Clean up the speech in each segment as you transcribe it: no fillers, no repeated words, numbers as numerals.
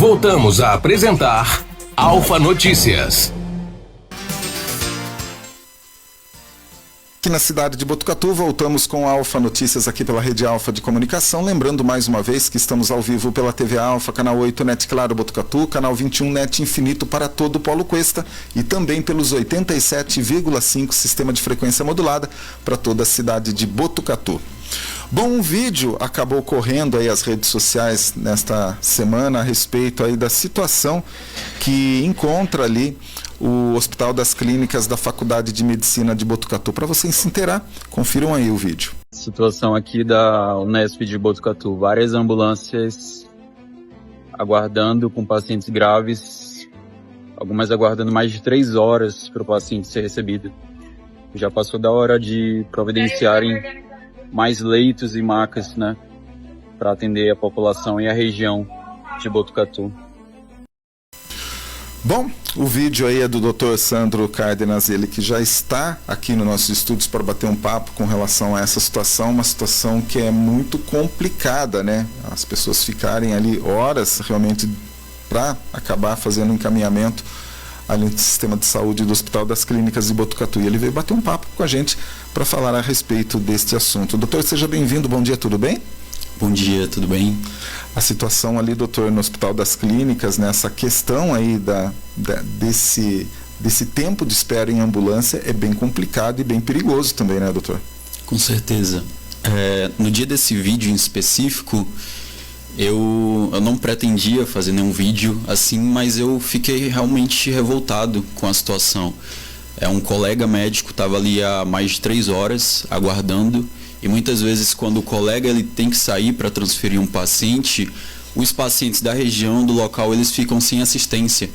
Voltamos a apresentar Alfa Notícias. Aqui na cidade de Botucatu, voltamos com a Alfa Notícias aqui pela Rede Alfa de Comunicação. Lembrando mais uma vez que estamos ao vivo pela TV Alfa, canal 8 NET Claro Botucatu, canal 21 NET Infinito para todo o Polo Cuesta e também pelos 87,5 sistema de frequência modulada para toda a cidade de Botucatu. Bom, um vídeo acabou correndo aí as redes sociais nesta semana a respeito aí da situação que encontra ali o Hospital das Clínicas da Faculdade de Medicina de Botucatu. Para vocês se inteirar, confiram aí o vídeo. Situação aqui da Unesp de Botucatu, várias ambulâncias aguardando com pacientes graves, algumas aguardando mais de 3 horas para o paciente ser recebido. Já passou da hora de providenciarem mais leitos e macas, né, para atender a população e a região de Botucatu. Bom, o vídeo aí é do Dr. Sandro Cárdenas, ele que já está aqui nos nossos estúdios para bater um papo com relação a essa situação, uma situação que é muito complicada, né? As pessoas ficarem ali horas realmente para acabar fazendo um encaminhamento ali no sistema de saúde do Hospital das Clínicas de Botucatu. E ele veio bater um papo com a gente para falar a respeito deste assunto. Doutor, seja bem-vindo, bom dia, tudo bem? Bom dia, tudo bem? A situação ali, doutor, no Hospital das Clínicas, nessa questão aí desse tempo de espera em ambulância é bem complicado e bem perigoso também, né, doutor? Com certeza. No dia desse vídeo em específico, eu não pretendia fazer nenhum vídeo assim, mas eu fiquei realmente revoltado com a situação. Um colega médico estava ali há mais de 3 horas aguardando, e muitas vezes quando o colega ele tem que sair para transferir um paciente, os pacientes da região, do local, eles ficam sem assistência.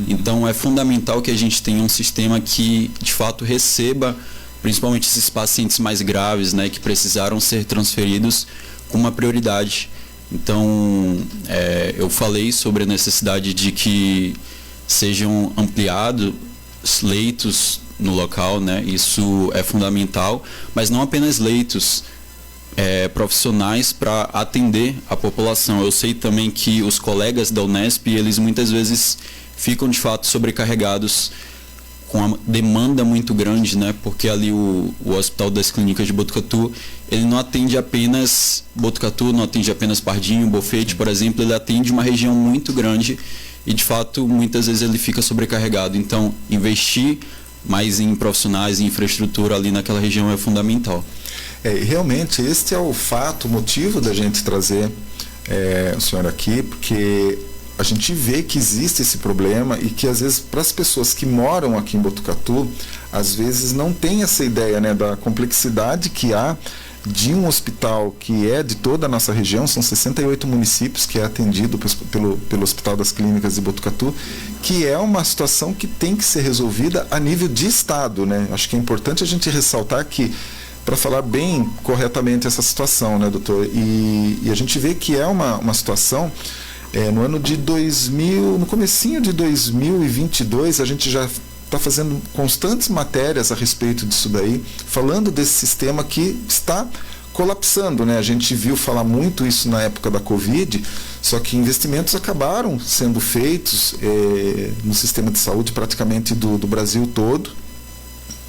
Então é fundamental que a gente tenha um sistema que de fato receba principalmente esses pacientes mais graves, né, que precisaram ser transferidos com uma prioridade. Então eu falei sobre a necessidade de que sejam ampliados leitos no local, né? Isso é fundamental, mas não apenas leitos, profissionais para atender a população. Eu sei também que os colegas da Unesp, eles muitas vezes ficam de fato sobrecarregados com a demanda muito grande, né? Porque ali o Hospital das Clínicas de Botucatu, ele não atende apenas Botucatu, não atende apenas Pardinho, Bofete, por exemplo, ele atende uma região muito grande e de fato muitas vezes ele fica sobrecarregado. Então investir mais em profissionais e infraestrutura ali naquela região é fundamental. Realmente este é o fato, o motivo da gente trazer o senhor aqui, porque a gente vê que existe esse problema e que às vezes para as pessoas que moram aqui em Botucatu, às vezes não tem essa ideia, né, da complexidade que há de um hospital que é de toda a nossa região, são 68 municípios que é atendido pelo Hospital das Clínicas de Botucatu, que é uma situação que tem que ser resolvida a nível de Estado, né? Acho que é importante a gente ressaltar que, para falar bem corretamente essa situação, né, doutor? E a gente vê que é uma situação, no ano de 2000, no comecinho de 2022, a gente já está fazendo constantes matérias a respeito disso daí, falando desse sistema que está colapsando, né? A gente viu falar muito isso na época da Covid, só que investimentos acabaram sendo feitos no sistema de saúde praticamente do Brasil todo,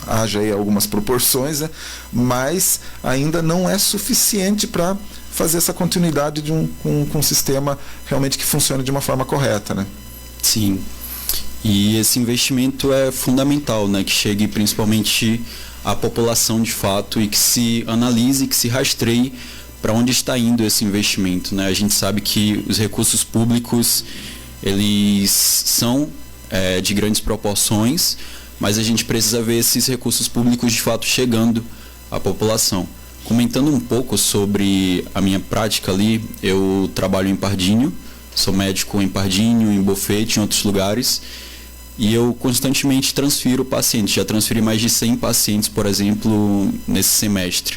haja aí algumas proporções, né? Mas ainda não é suficiente para fazer essa continuidade de um sistema realmente que funcione de uma forma correta, né? Sim. E esse investimento é fundamental, né, que chegue principalmente à população de fato e que se analise, que se rastreie para onde está indo esse investimento, né? A gente sabe que os recursos públicos, eles são de grandes proporções, mas a gente precisa ver esses recursos públicos de fato chegando à população. Comentando um pouco sobre a minha prática ali, eu trabalho em Pardinho, sou médico em Pardinho, em Bofete, em outros lugares, e eu constantemente transfiro pacientes. Já transferi mais de 100 pacientes, por exemplo, nesse semestre.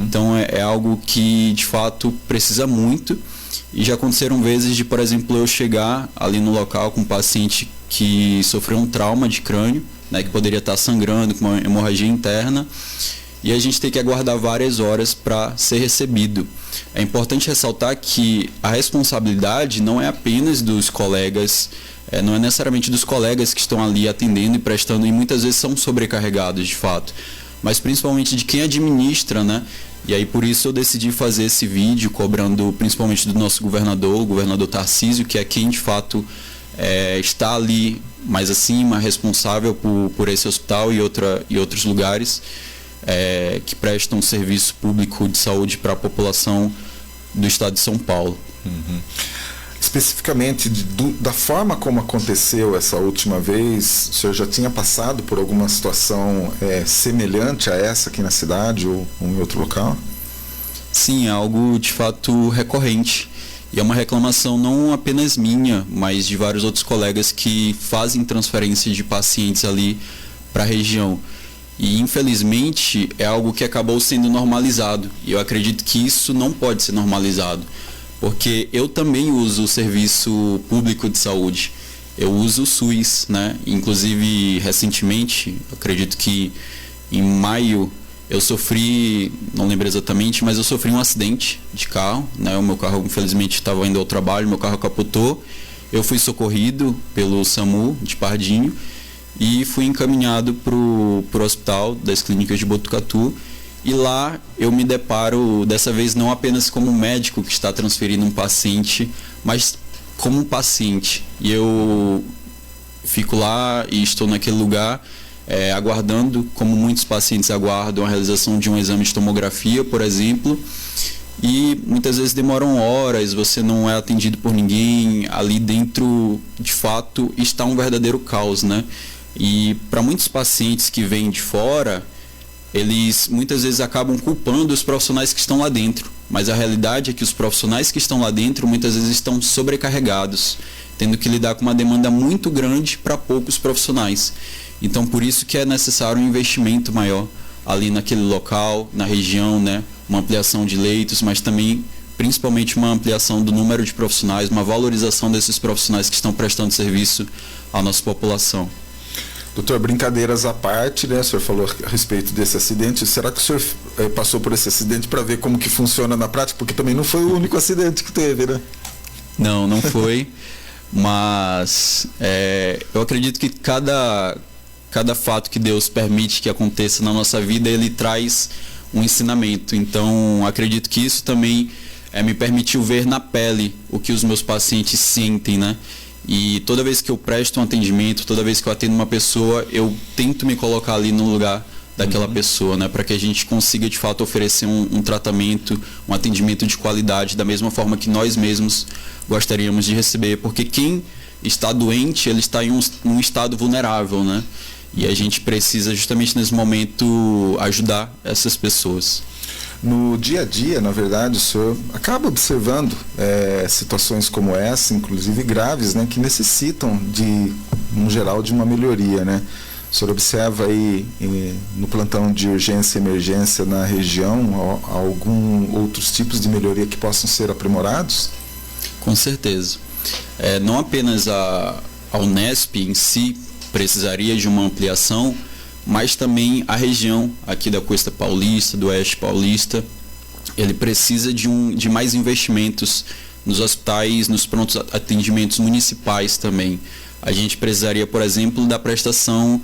Então é algo que de fato precisa muito, e já aconteceram vezes de, por exemplo, eu chegar ali no local com um paciente que sofreu um trauma de crânio, né, que poderia estar sangrando, com uma hemorragia interna, e a gente tem que aguardar várias horas para ser recebido. É importante ressaltar que a responsabilidade não é apenas dos colegas, não é necessariamente dos colegas que estão ali atendendo e prestando, e muitas vezes são sobrecarregados de fato, mas principalmente de quem administra, né? E aí por isso eu decidi fazer esse vídeo cobrando principalmente do nosso governador, o governador Tarcísio, que é quem de fato está ali mais acima, responsável por esse hospital e outros lugares que prestam serviço público de saúde para a população do estado de São Paulo. Uhum. Especificamente da forma como aconteceu essa última vez, o senhor já tinha passado por alguma situação semelhante a essa aqui na cidade ou em outro local? Sim, é algo de fato recorrente. E é uma reclamação não apenas minha, mas de vários outros colegas que fazem transferência de pacientes ali para a região. E infelizmente é algo que acabou sendo normalizado. E eu acredito que isso não pode ser normalizado. Porque eu também uso o serviço público de saúde. Eu uso o SUS, né? Inclusive, recentemente, acredito que em maio, eu sofri, não lembro exatamente, mas eu sofri um acidente de carro, né? O meu carro, infelizmente, estava indo ao trabalho, meu carro capotou. Eu fui socorrido pelo SAMU de Pardinho e fui encaminhado para o hospital das clínicas de Botucatu. E lá eu me deparo, dessa vez não apenas como médico que está transferindo um paciente, mas como um paciente. E eu fico lá e estou naquele lugar aguardando, como muitos pacientes aguardam, a realização de um exame de tomografia, por exemplo. E muitas vezes demoram horas, você não é atendido por ninguém. Ali dentro, de fato, está um verdadeiro caos, né? E para muitos pacientes que vêm de fora, eles muitas vezes acabam culpando os profissionais que estão lá dentro, mas a realidade é que os profissionais que estão lá dentro muitas vezes estão sobrecarregados, tendo que lidar com uma demanda muito grande para poucos profissionais. Então por isso que é necessário um investimento maior ali naquele local, na região, né? Uma ampliação de leitos, mas também principalmente uma ampliação do número de profissionais, uma valorização desses profissionais que estão prestando serviço à nossa população. Doutor, brincadeiras à parte, né? O senhor falou a respeito desse acidente. Será que o senhor passou por esse acidente para ver como que funciona na prática? Porque também não foi o único acidente que teve, né? Não foi. Mas eu acredito que cada fato que Deus permite que aconteça na nossa vida, ele traz um ensinamento. Então, acredito que isso também me permitiu ver na pele o que os meus pacientes sentem, né? E toda vez que eu presto um atendimento, toda vez que eu atendo uma pessoa, eu tento me colocar ali no lugar daquela pessoa, né? Para que a gente consiga de fato oferecer um tratamento, um atendimento de qualidade, da mesma forma que nós mesmos gostaríamos de receber. Porque quem está doente, ele está em um estado vulnerável, né? E a gente precisa justamente nesse momento ajudar essas pessoas. No dia a dia, na verdade, o senhor acaba observando situações como essa, inclusive graves, né, que necessitam no geral, de uma melhoria, né? O senhor observa aí no plantão de urgência e emergência na região algum outros tipos de melhoria que possam ser aprimorados? Com certeza. Não apenas a Unesp em si precisaria de uma ampliação, mas também a região aqui da Costa Paulista, do Oeste Paulista, ele precisa de mais investimentos nos hospitais, nos prontos atendimentos municipais também. A gente precisaria, por exemplo, da prestação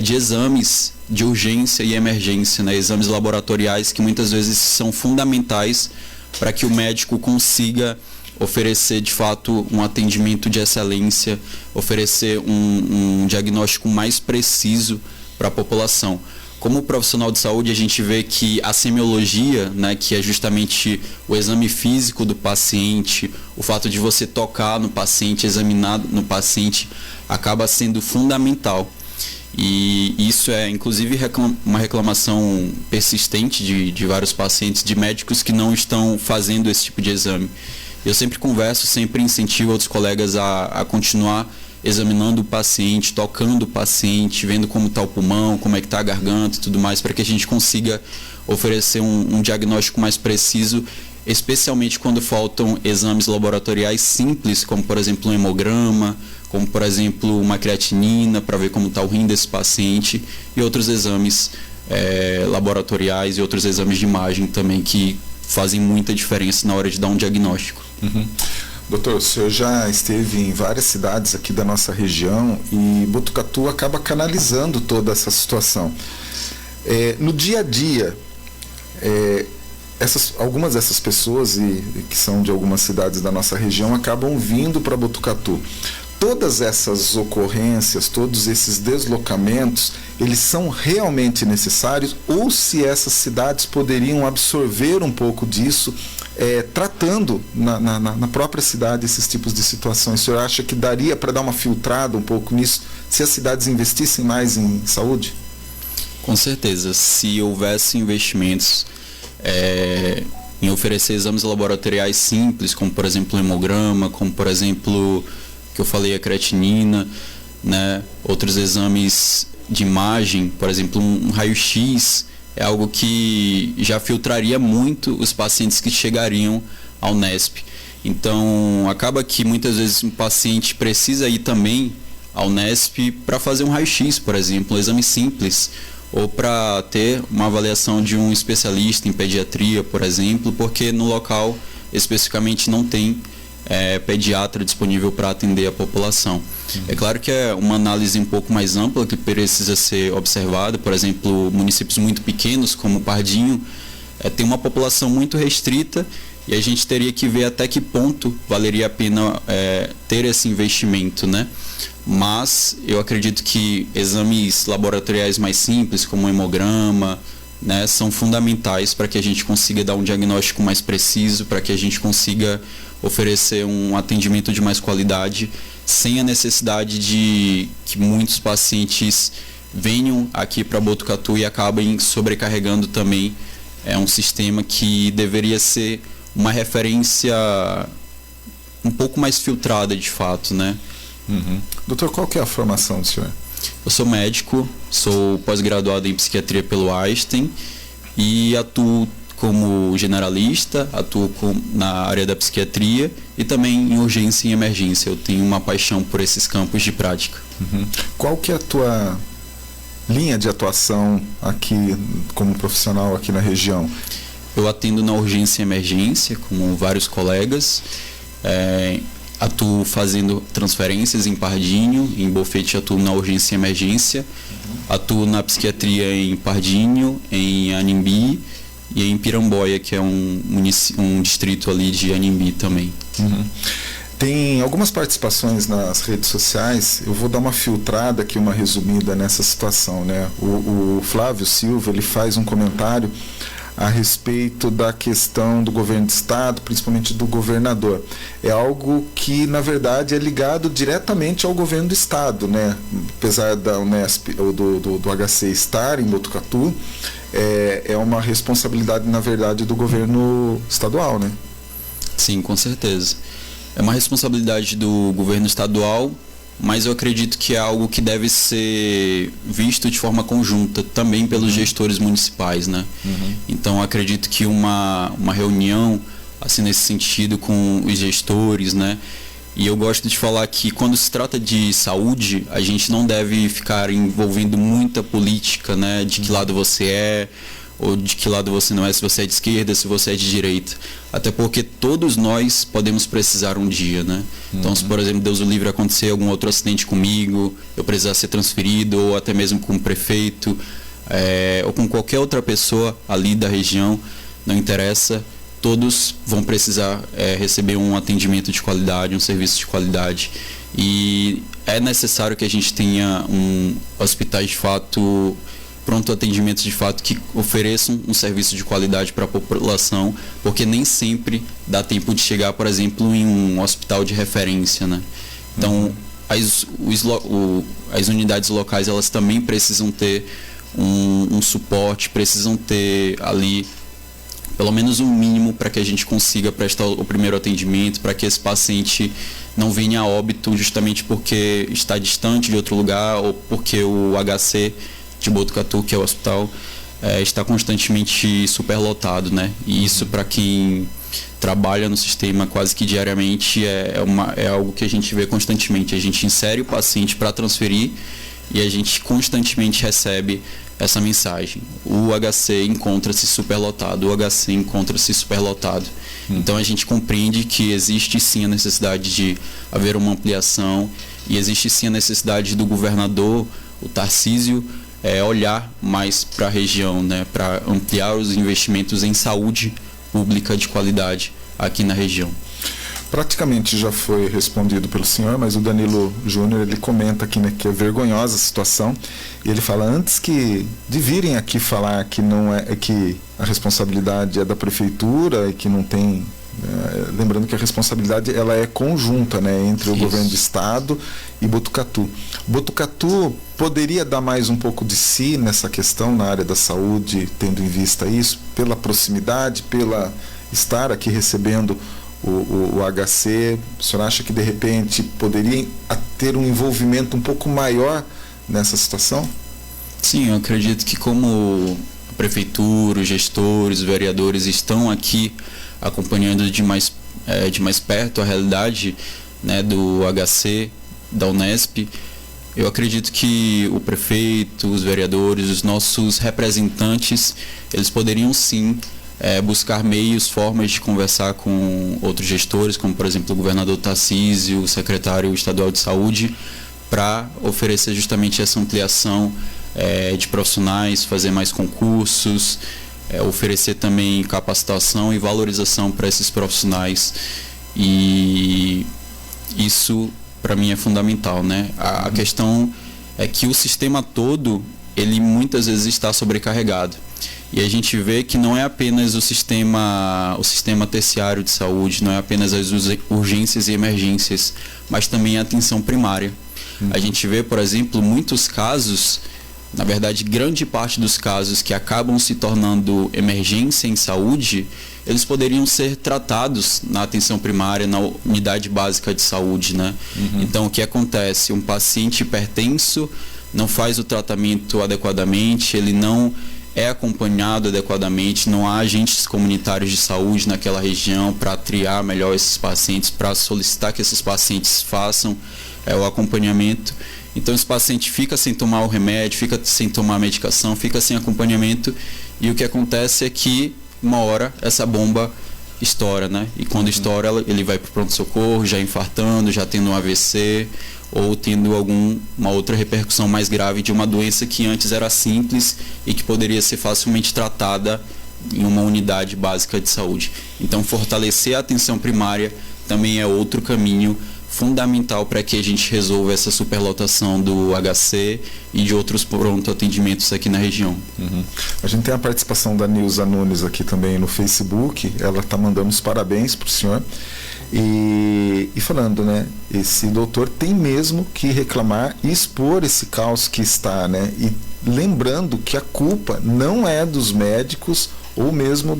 de exames de urgência e emergência, né? Exames laboratoriais que muitas vezes são fundamentais para que o médico consiga oferecer de fato um atendimento de excelência, oferecer um diagnóstico mais preciso para a população. Como profissional de saúde, a gente vê que a semiologia, né, que é justamente o exame físico do paciente, o fato de você tocar no paciente, examinar no paciente, acaba sendo fundamental. E isso é, inclusive, uma reclamação persistente de vários pacientes, de médicos que não estão fazendo esse tipo de exame. Eu sempre converso, sempre incentivo outros colegas a continuar examinando o paciente, tocando o paciente, vendo como está o pulmão, como é que está a garganta e tudo mais, para que a gente consiga oferecer um diagnóstico mais preciso, especialmente quando faltam exames laboratoriais simples, como por exemplo um hemograma, como por exemplo uma creatinina, para ver como está o rim desse paciente, e outros exames laboratoriais e outros exames de imagem também que fazem muita diferença na hora de dar um diagnóstico. Uhum. Doutor, o senhor já esteve em várias cidades aqui da nossa região e Botucatu acaba canalizando toda essa situação. No dia a dia, algumas dessas pessoas que são de algumas cidades da nossa região acabam vindo para Botucatu. Todas essas ocorrências, todos esses deslocamentos, eles são realmente necessários, ou se essas cidades poderiam absorver um pouco disso, tratando na própria cidade esses tipos de situações? O senhor acha que daria para dar uma filtrada um pouco nisso, se as cidades investissem mais em saúde? Com certeza, se houvesse investimentos em oferecer exames laboratoriais simples, como por exemplo o hemograma, como por exemplo, que eu falei, a creatinina, né? Outros exames de imagem, por exemplo, um raio-x, é algo que já filtraria muito os pacientes que chegariam ao Nesp. Então, acaba que muitas vezes um paciente precisa ir também ao Nesp para fazer um raio-x, por exemplo, um exame simples, ou para ter uma avaliação de um especialista em pediatria, por exemplo, porque no local especificamente não tem pediatra disponível para atender a população. É claro que é uma análise um pouco mais ampla que precisa ser observada. Por exemplo, municípios muito pequenos como Pardinho tem uma população muito restrita e a gente teria que ver até que ponto valeria a pena ter esse investimento, né? Mas eu acredito que exames laboratoriais mais simples, como o hemograma, né, são fundamentais para que a gente consiga dar um diagnóstico mais preciso, para que a gente consiga oferecer um atendimento de mais qualidade, sem a necessidade de que muitos pacientes venham aqui para Botucatu e acabem sobrecarregando também um sistema que deveria ser uma referência um pouco mais filtrada de fato, né? Uhum. Doutor, qual que é a formação do senhor? Eu sou médico, sou pós-graduado em psiquiatria pelo Einstein e atuo como generalista, atuo na área da psiquiatria e também em urgência e emergência. Eu tenho uma paixão por esses campos de prática. Uhum. Qual que é a tua linha de atuação aqui como profissional aqui na região? Eu atendo na urgência e emergência, como vários colegas. Atuo fazendo transferências em Pardinho, em Bofete atuo na urgência e emergência. Atuo na psiquiatria em Pardinho, em Anhembi e em Piramboia, que é um distrito ali de Anhembi também. Uhum. Tem algumas participações nas redes sociais, eu vou dar uma filtrada aqui, uma resumida nessa situação, né? O Flávio Silva, ele faz um comentário a respeito da questão do governo do estado, principalmente do governador. É algo que, na verdade, é ligado diretamente ao governo do estado, né? Apesar da Unesp ou do HC estar em Botucatu, é uma responsabilidade, na verdade, do governo estadual, né? Sim, com certeza. É uma responsabilidade do governo estadual, mas eu acredito que é algo que deve ser visto de forma conjunta também pelos gestores municipais, né? Uhum. Então acredito que uma reunião assim nesse sentido com os gestores, né? E eu gosto de falar que quando se trata de saúde, a gente não deve ficar envolvendo muita política, né? De que lado você é, ou de que lado você não é, se você é de esquerda, se você é de direita. Até porque todos nós podemos precisar um dia, né? Então, se por exemplo, Deus o livre, acontecer algum outro acidente comigo, eu precisar ser transferido, ou até mesmo com o prefeito, ou com qualquer outra pessoa ali da região, não interessa, todos vão precisar receber um atendimento de qualidade, um serviço de qualidade. E é necessário que a gente tenha hospitais de fato, pronto atendimento de fato, que ofereçam um serviço de qualidade para a população, porque nem sempre dá tempo de chegar, por exemplo, em um hospital de referência, né? Então, as unidades locais, elas também precisam ter um suporte, precisam ter ali pelo menos um mínimo para que a gente consiga prestar o primeiro atendimento, para que esse paciente não venha a óbito justamente porque está distante de outro lugar ou porque o HC de Botucatu, que é o hospital, está constantemente superlotado, né? E isso, para quem trabalha no sistema quase que diariamente, é algo que a gente vê constantemente. A gente insere o paciente para transferir e a gente constantemente recebe essa mensagem. O HC encontra-se superlotado, o HC encontra-se superlotado. Então a gente compreende que existe sim a necessidade de haver uma ampliação e existe sim a necessidade do governador, o Tarcísio, olhar mais para a região, né, para ampliar os investimentos em saúde pública de qualidade aqui na região. Praticamente já foi respondido pelo senhor, mas o Danilo Júnior, ele comenta aqui, né, que é vergonhosa a situação, e ele fala, antes de virem aqui falar que não que a responsabilidade é da prefeitura e que não tem, lembrando que a responsabilidade ela é conjunta, né, entre o governo do estado e Botucatu. Botucatu poderia dar mais um pouco de si nessa questão na área da saúde, tendo em vista isso, pela proximidade, pela estar aqui recebendo o HC. O senhor acha que de repente poderia ter um envolvimento um pouco maior nessa situação? Sim, eu acredito que como a prefeitura, os gestores, os vereadores estão aqui acompanhando de mais perto a realidade, né, do HC, da Unesp, eu acredito que o prefeito, os vereadores, os nossos representantes, eles poderiam sim buscar meios, formas de conversar com outros gestores, como por exemplo o governador Tarcísio, o secretário estadual de saúde, para oferecer justamente essa ampliação de profissionais, fazer mais concursos, oferecer também capacitação e valorização para esses profissionais. E isso para mim é fundamental, né? A questão é que o sistema todo, ele muitas vezes está sobrecarregado. E a gente vê que não é apenas o sistema terciário de saúde, não é apenas as urgências e emergências, mas também a atenção primária. A gente vê, por exemplo, muitos casos, na verdade, grande parte dos casos que acabam se tornando emergência em saúde, eles poderiam ser tratados na atenção primária, na unidade básica de saúde, né? Então, o que acontece? Um paciente hipertenso não faz o tratamento adequadamente, ele não é acompanhado adequadamente, não há agentes comunitários de saúde naquela região para triar melhor esses pacientes, para solicitar que esses pacientes façam o acompanhamento. Então esse paciente fica sem tomar o remédio, fica sem tomar a medicação, fica sem acompanhamento, e o que acontece é que uma hora essa bomba estoura, né? E quando estoura, ele vai para o pronto-socorro, já infartando, já tendo um AVC, ou tendo uma outra repercussão mais grave de uma doença que antes era simples e que poderia ser facilmente tratada em uma unidade básica de saúde. Então, fortalecer a atenção primária também é outro caminho fundamental para que a gente resolva essa superlotação do HC e de outros pronto atendimentos aqui na região. A gente tem a participação da Nilza Nunes aqui também no Facebook, ela está mandando os parabéns para o senhor. E falando, né, esse doutor tem mesmo que reclamar e expor esse caos que está, né, e lembrando que a culpa não é dos médicos ou mesmo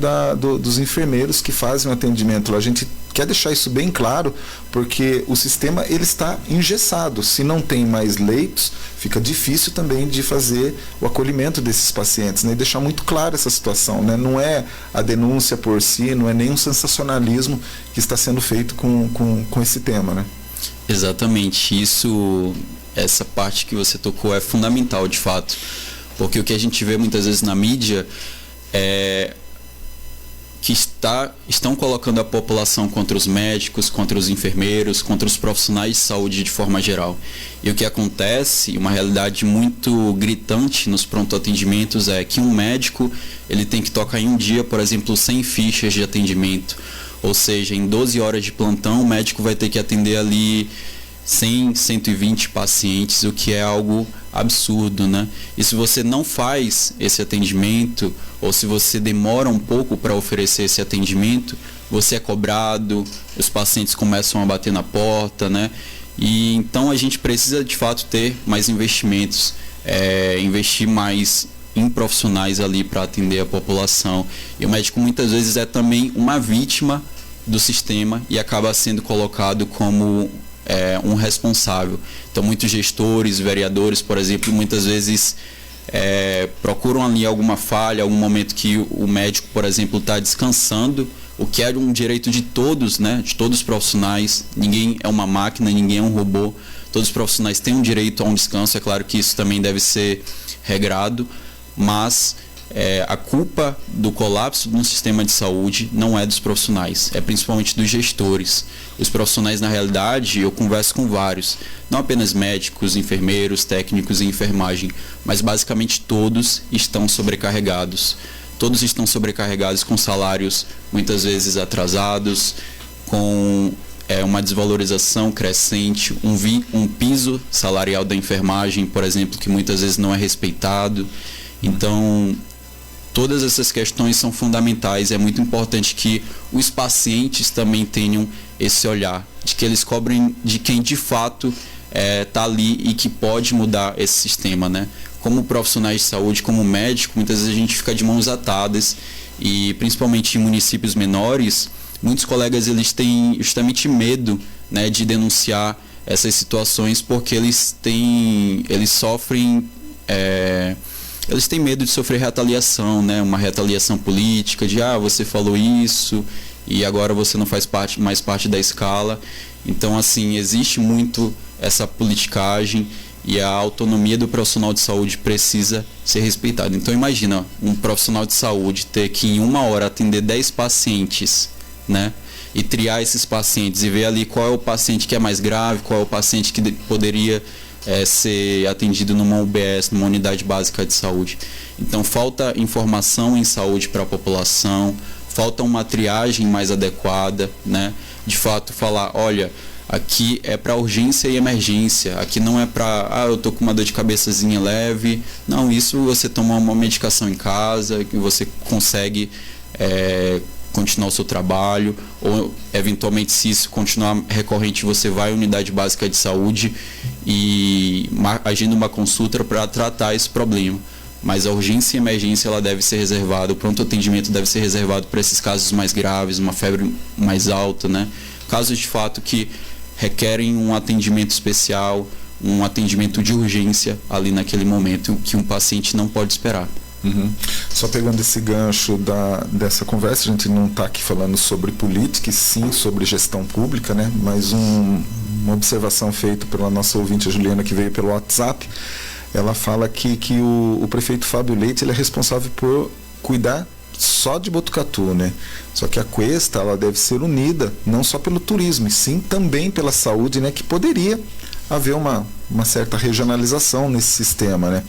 dos enfermeiros que fazem o atendimento. A gente quer deixar isso bem claro, porque o sistema ele está engessado. Se não tem mais leitos, fica difícil também de fazer o acolhimento desses pacientes, né? E deixar muito claro essa situação, né? Não é a denúncia por si, não é nenhum sensacionalismo que está sendo feito com esse tema, né? Exatamente. Essa parte que você tocou é fundamental, de fato, porque o que a gente vê muitas vezes na mídia é que estão colocando a população contra os médicos, contra os enfermeiros, contra os profissionais de saúde de forma geral. E o que acontece, uma realidade muito gritante nos pronto-atendimentos, é que um médico ele tem que tocar em um dia, por exemplo, 100 fichas de atendimento. Ou seja, em 12 horas de plantão, o médico vai ter que atender ali 100, 120 pacientes, o que é algo absurdo, né? E se você não faz esse atendimento, ou se você demora um pouco para oferecer esse atendimento, você é cobrado, os pacientes começam a bater na porta, né? E então a gente precisa de fato ter mais investimentos, investir mais em profissionais ali para atender a população. E o médico muitas vezes é também uma vítima do sistema e acaba sendo colocado como um responsável. Então muitos gestores, vereadores, por exemplo, muitas vezes procuram ali alguma falha, algum momento que o médico, por exemplo, está descansando, o que é um direito de todos, né? De todos os profissionais. Ninguém é uma máquina, ninguém é um robô. Todos os profissionais têm um direito a um descanso. É claro que isso também deve ser regrado, mas a culpa do colapso no sistema de saúde não é dos profissionais, é principalmente dos gestores. Os profissionais, na realidade, eu converso com vários, não apenas médicos, enfermeiros, técnicos em enfermagem, mas basicamente todos estão sobrecarregados. Todos estão sobrecarregados com salários muitas vezes atrasados, com uma desvalorização crescente, um piso salarial da enfermagem, por exemplo, que muitas vezes não é respeitado. Então, todas essas questões são fundamentais. É muito importante que os pacientes também tenham esse olhar, de que eles cobrem de quem de fato está ali e que pode mudar esse sistema, né? Como profissionais de saúde, como médico, muitas vezes a gente fica de mãos atadas, e principalmente em municípios menores, muitos colegas eles têm justamente medo, né, de denunciar essas situações, porque eles sofrem, eles têm medo de sofrer retaliação, né, uma retaliação política, de você falou isso e agora você não faz mais parte da escala. Então, assim, existe muito essa politicagem, e a autonomia do profissional de saúde precisa ser respeitada. Então, imagina um profissional de saúde ter que em 1 hora atender 10 pacientes, né? E triar esses pacientes e ver ali qual é o paciente que é mais grave, qual é o paciente que poderia ser atendido numa UBS, numa unidade básica de saúde. Então, falta informação em saúde para a população, falta uma triagem mais adequada, né? De fato, falar, olha, aqui é para urgência e emergência, aqui não é para, eu tô com uma dor de cabeçazinha leve. Não, isso você toma uma medicação em casa, que você consegue continuar o seu trabalho, ou eventualmente, se isso continuar recorrente, você vai à unidade básica de saúde e agindo uma consulta para tratar esse problema. Mas a urgência e emergência ela deve ser reservada, o pronto atendimento deve ser reservado para esses casos mais graves, uma febre mais alta, né? Casos de fato que requerem um atendimento especial, um atendimento de urgência ali naquele momento, que um paciente não pode esperar. Só pegando esse gancho dessa conversa, a gente não está aqui falando sobre política, e sim sobre gestão pública, né? Mas uma observação feita pela nossa ouvinte, a Juliana, que veio pelo WhatsApp, ela fala aqui que o prefeito Fábio Leite ele é responsável por cuidar só de Botucatu, né? Só que a Cuesta, ela deve ser unida, não só pelo turismo, e sim também pela saúde, né? Que poderia haver uma certa regionalização nesse sistema, né?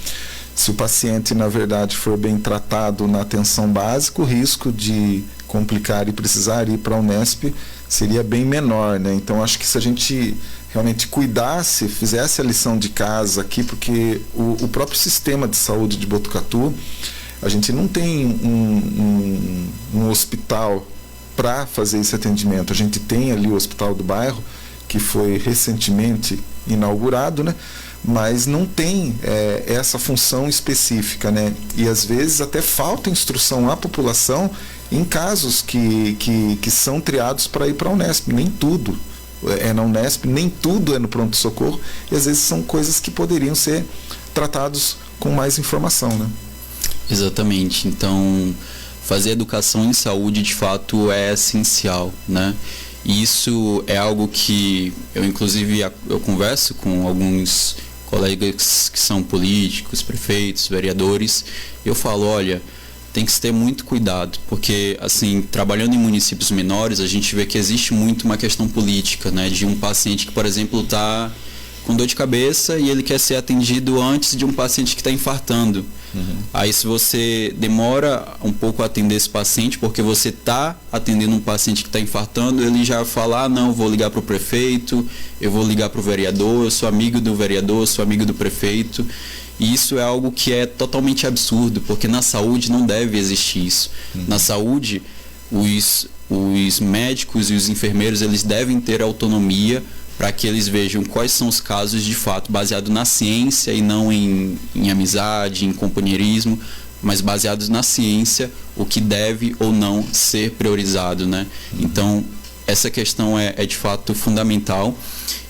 Se o paciente, na verdade, for bem tratado na atenção básica, o risco de complicar e precisar ir para a Unesp seria bem menor, né? Então, acho que se a gente realmente cuidasse, fizesse a lição de casa aqui, porque o próprio sistema de saúde de Botucatu, a gente não tem um hospital para fazer esse atendimento. A gente tem ali o Hospital do Bairro, que foi recentemente inaugurado, né? Mas não tem essa função específica, né? E às vezes até falta instrução à população em casos que são triados para ir para a Unesp. Nem tudo é na Unesp, nem tudo é no pronto-socorro, e às vezes são coisas que poderiam ser tratados com mais informação, né? Exatamente. Então, fazer educação em saúde de fato é essencial, né? E isso é algo que eu converso com alguns colegas que são políticos, prefeitos, vereadores. Eu falo, olha, tem que se ter muito cuidado, porque assim, trabalhando em municípios menores, a gente vê que existe muito uma questão política, né? De um paciente que, por exemplo, está com dor de cabeça e ele quer ser atendido antes de um paciente que está infartando. Aí, se você demora um pouco a atender esse paciente, porque você está atendendo um paciente que está infartando, ele já fala, não, vou ligar para o prefeito, eu vou ligar para o vereador, eu sou amigo do vereador, eu sou amigo do prefeito. E isso é algo que é totalmente absurdo, porque na saúde não deve existir isso. Na saúde, os médicos e os enfermeiros, eles devem ter autonomia para que eles vejam quais são os casos de fato baseado na ciência e não em amizade, em companheirismo, mas baseados na ciência, o que deve ou não ser priorizado, né? Então, essa questão é de fato fundamental,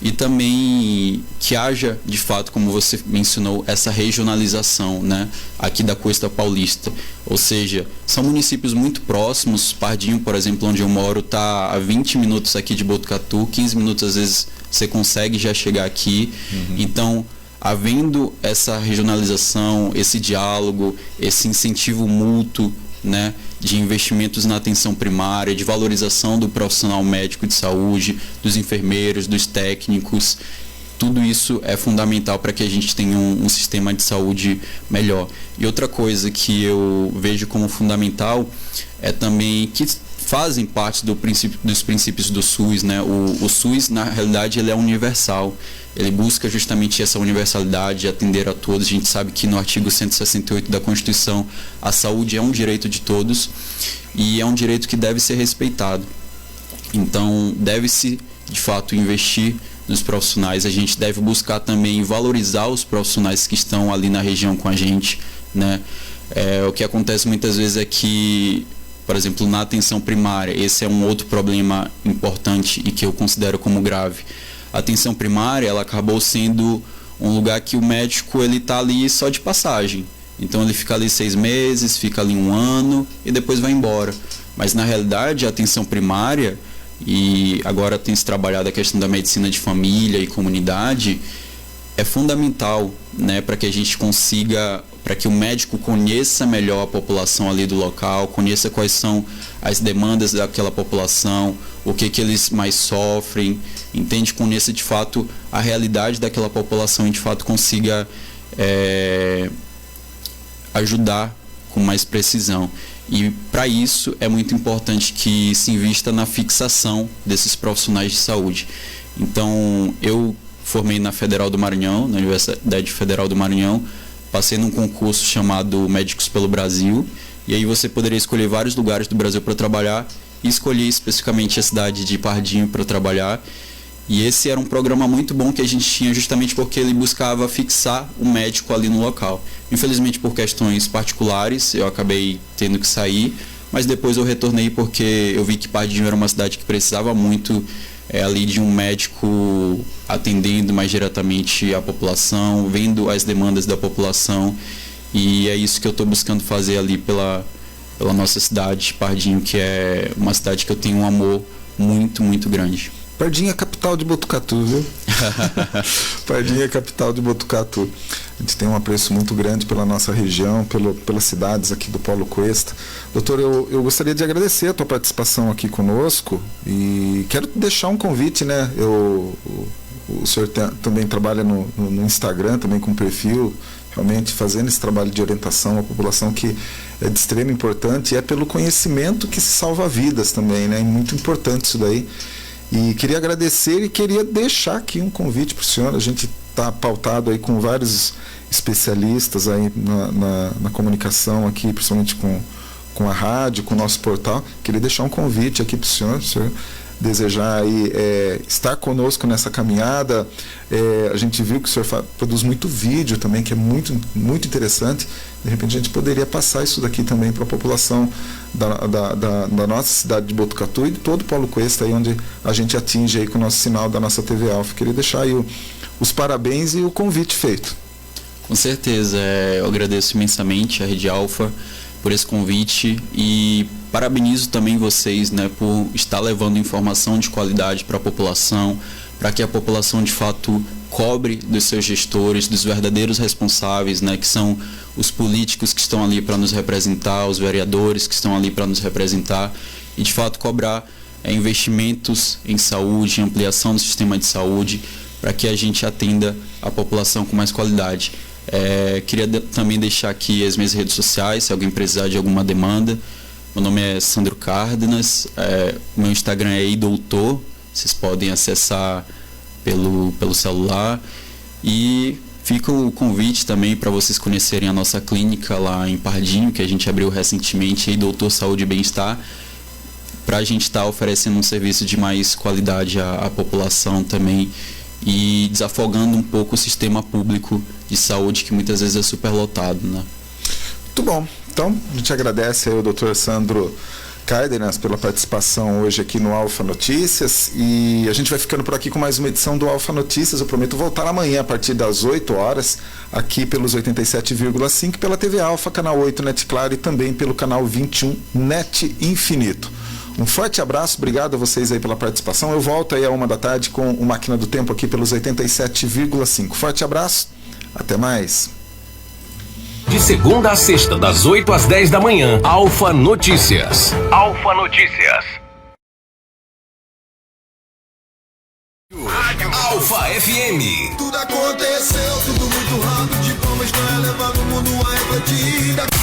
e também que haja de fato, como você mencionou, essa regionalização, né, aqui da Costa Paulista, ou seja, são municípios muito próximos. Pardinho, por exemplo, onde eu moro, está a 20 minutos aqui de Botucatu, 15 minutos às vezes você consegue já chegar aqui. Então havendo essa regionalização, esse diálogo, esse incentivo mútuo, né, de investimentos na atenção primária, de valorização do profissional médico de saúde, dos enfermeiros, dos técnicos, tudo isso é fundamental para que a gente tenha um sistema de saúde melhor. E outra coisa que eu vejo como fundamental é também que fazem parte dos princípios do SUS, né? O SUS, na realidade, ele é universal. Ele busca justamente essa universalidade de atender a todos. A gente sabe que no artigo 168 da Constituição, a saúde é um direito de todos e é um direito que deve ser respeitado. Então, deve-se, de fato, investir nos profissionais. A gente deve buscar também valorizar os profissionais que estão ali na região com a gente, né? O que acontece muitas vezes é que, por exemplo, na atenção primária, esse é um outro problema importante e que eu considero como grave. A atenção primária, ela acabou sendo um lugar que o médico ele está ali só de passagem. Então ele fica ali 6 meses, fica ali 1 ano e depois vai embora. Mas na realidade a atenção primária, e agora tem se trabalhado a questão da medicina de família e comunidade, é fundamental, né, para que a gente consiga, para que o médico conheça melhor a população ali do local, conheça quais são as demandas daquela população, o que eles mais sofrem, entende, conheça de fato a realidade daquela população e de fato consiga ajudar com mais precisão. E para isso é muito importante que se invista na fixação desses profissionais de saúde. Então, eu formei na Federal do Maranhão, na Universidade Federal do Maranhão, passei num concurso chamado Médicos pelo Brasil, e aí você poderia escolher vários lugares do Brasil para trabalhar, e escolhi especificamente a cidade de Pardinho para trabalhar. E esse era um programa muito bom que a gente tinha justamente porque ele buscava fixar o médico ali no local. Infelizmente, por questões particulares, eu acabei tendo que sair, mas depois eu retornei porque eu vi que Pardinho era uma cidade que precisava muito ali de um médico atendendo mais diretamente a população, vendo as demandas da população, e é isso que eu estou buscando fazer ali pela nossa cidade, Pardinho, que é uma cidade que eu tenho um amor muito, muito grande. Pardinho é capital de Botucatu, viu? Pardinho é capital de Botucatu. A gente tem um apreço muito grande pela nossa região, pelas cidades aqui do Paulo Cuesta. Doutor, eu gostaria de agradecer a tua participação aqui conosco e quero deixar um convite, né? O senhor também trabalha no Instagram, também com perfil, realmente fazendo esse trabalho de orientação à população que é de extrema importância e é pelo conhecimento que se salva vidas também, né? É muito importante isso daí. E queria agradecer e queria deixar aqui um convite para o senhor. A gente está pautado aí com vários especialistas aí na comunicação aqui, principalmente com a rádio, com o nosso portal. Queria deixar um convite aqui para o senhor desejar aí estar conosco nessa caminhada. A gente viu que o senhor produz muito vídeo também, que é muito, muito interessante. De repente a gente poderia passar isso daqui também para a população da nossa cidade de Botucatu e de todo o Paulo Cuesta, aí onde a gente atinge aí com o nosso sinal da nossa TV Alfa. Queria deixar aí os parabéns e o convite feito. Com certeza, eu agradeço imensamente a Rede Alfa por esse convite e parabenizo também vocês, né, por estar levando informação de qualidade para a população, para que a população de fato cobre dos seus gestores, dos verdadeiros responsáveis, né, que são os políticos que estão ali para nos representar, os vereadores que estão ali para nos representar, e de fato cobrar investimentos em saúde, ampliação do sistema de saúde, para que a gente atenda a população com mais qualidade. Queria também deixar aqui as minhas redes sociais, se alguém precisar de alguma demanda. Meu nome é Sandro Cárdenas, meu Instagram é idoutor, vocês podem acessar pelo celular. E fica o convite também para vocês conhecerem a nossa clínica lá em Pardinho, que a gente abriu recentemente, Doutor Saúde e Bem-Estar, para a gente estar oferecendo um serviço de mais qualidade à população também e desafogando um pouco o sistema público de saúde, que muitas vezes é superlotado, né? Muito bom. Então, a gente agradece aí ao Dr. Sandro Cárdenas pela participação hoje aqui no Alfa Notícias, e a gente vai ficando por aqui com mais uma edição do Alfa Notícias. Eu prometo voltar amanhã a partir das 8 horas aqui pelos 87,5 pela TV Alfa, canal 8 NET Claro, e também pelo canal 21 NET Infinito. Um forte abraço, obrigado a vocês aí pela participação. Eu volto aí à 13h com o Máquina do Tempo aqui pelos 87,5. Forte abraço, até mais. De segunda a sexta, das 8 às 10 da manhã, Alfa Notícias. Alfa Notícias. Alfa FM. Tudo aconteceu, tudo muito rápido, de como está levando o mundo a refletir.